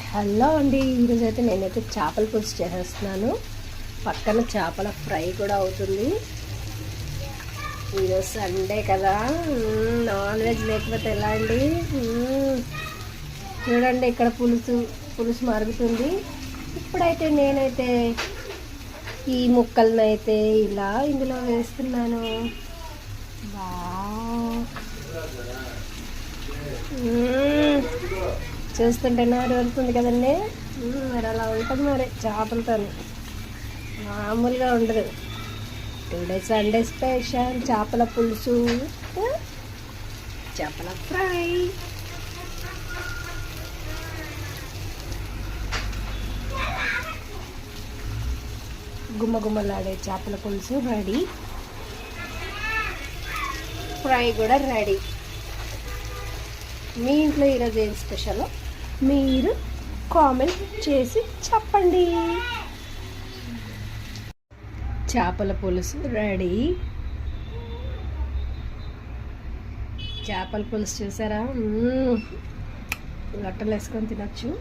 Hello అండి, ఈరోజు అయితే నేనైతే చేపల పులుసు చేసేస్తున్నాను. పక్కన చేపల ఫ్రై కూడా అవుతుంది. ఈరోజు సండే కదా, నాన్ వెజ్ లేకపోతే ఎలా అండి. చూడండి, ఇక్కడ పులుసు మరుగుతుంది. ఇప్పుడైతే నేనైతే ఈ ముక్కలను అయితే ఇలా ఇందులో వేస్తున్నాను. చూస్తుంటే నారు వెళ్తుంది కదండి. మరి అలా ఉంటుంది మరి చేపలతో, మామూలుగా ఉండదు. టుడే సండే స్పెషల్ చేపల పులుసు, చేపల ఫ్రై. గుమ్మగుమ్మలాడే చేపల పులుసు రెడీ, ఫ్రై కూడా రెడీ. మీ ఇంట్లో ఈరోజు ఏం స్పెషల్ మీరు కామెంట్ చేసి చెప్పండి. చేపల పులుసు రెడీ. చేపల పులుసు చూసారా, లొట్టలు వేసుకొని తినచ్చు.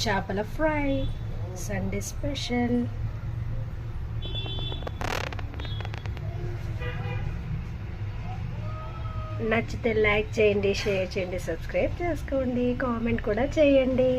చేపల ఫ్రై సండే స్పెషల్. నచ్చితే లైక్ చేయండి, షేర్ చేయండి, సబ్స్క్రైబ్ చేసుకోండి, కామెంట్ కూడా చేయండి.